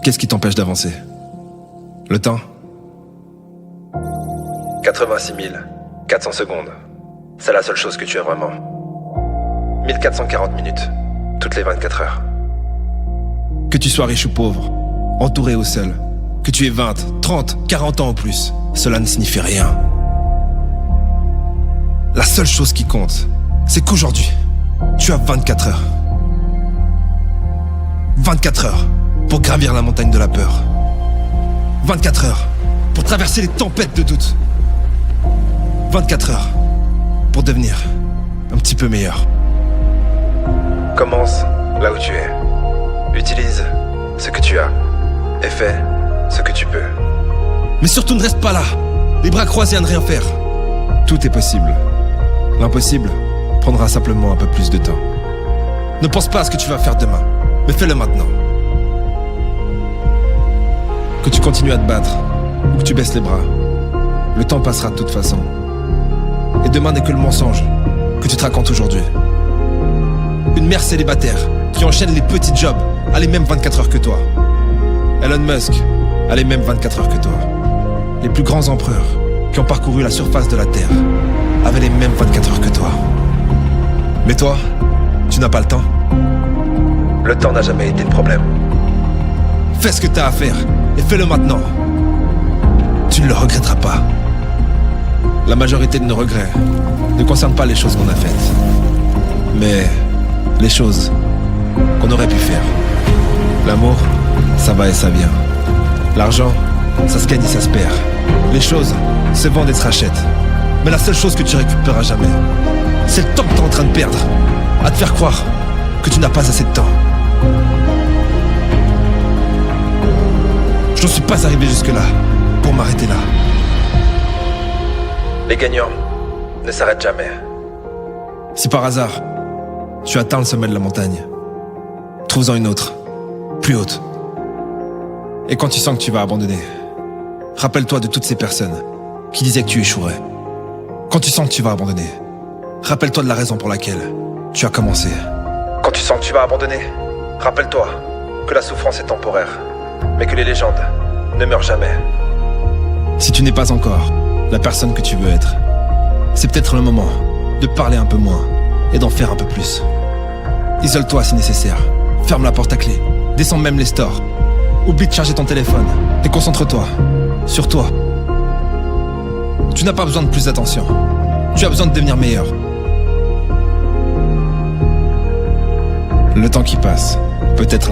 Qu'est-ce qui t'empêche d'avancer? Le temps? 86 400 secondes. C'est la seule chose que tu as vraiment. 1440 minutes, toutes les 24 heures. Que tu sois riche ou pauvre, entouré ou seul, que tu aies 20, 30, 40 ans ou plus, cela ne signifie rien. La seule chose qui compte, c'est qu'aujourd'hui, tu as 24 heures. 24 heures pour gravir la montagne de la peur. 24 heures pour traverser les tempêtes de doute. 24 heures pour devenir un petit peu meilleur. Commence là où tu es. Utilise ce que tu as et fais ce que tu peux. Mais surtout ne reste pas là, les bras croisés à ne rien faire. Tout est possible. L'impossible prendra simplement un peu plus de temps. Ne pense pas à ce que tu vas faire demain, mais fais-le maintenant. Que tu continues à te battre ou que tu baisses les bras, le temps passera de toute façon. Et demain n'est que le mensonge que tu te racontes aujourd'hui. Une mère célibataire qui enchaîne les petits jobs a les mêmes 24 heures que toi. Elon Musk a les mêmes 24 heures que toi. Les plus grands empereurs qui ont parcouru la surface de la Terre avaient les mêmes 24 heures que toi. Mais toi, tu n'as pas le temps. Le temps n'a jamais été le problème. Fais ce que tu as à faire et fais-le maintenant. Tu ne le regretteras pas. La majorité de nos regrets ne concernent pas les choses qu'on a faites, mais les choses qu'on aurait pu faire. L'amour, ça va et ça vient. L'argent, ça se gagne et ça se perd. Les choses se vendent et se rachètent. Mais la seule chose que tu récupéreras jamais, c'est le temps que tu es en train de perdre à te faire croire que tu n'as pas assez de temps. Je ne suis pas arrivé jusque-là pour m'arrêter là. Les gagnants ne s'arrêtent jamais. Si par hasard, tu atteins le sommet de la montagne, trouve-en une autre, plus haute. Et quand tu sens que tu vas abandonner, rappelle-toi de toutes ces personnes qui disaient que tu échouerais. Quand tu sens que tu vas abandonner, rappelle-toi de la raison pour laquelle tu as commencé. Quand tu sens que tu vas abandonner, rappelle-toi que la souffrance est temporaire, mais que les légendes ne meurent jamais. Si tu n'es pas encore la personne que tu veux être, c'est peut-être le moment de parler un peu moins et d'en faire un peu plus. Isole-toi si nécessaire, ferme la porte à clé, descends même les stores, oublie de charger ton téléphone et concentre-toi sur toi. Tu n'as pas besoin de plus d'attention, tu as besoin de devenir meilleur. Le temps qui passe peut être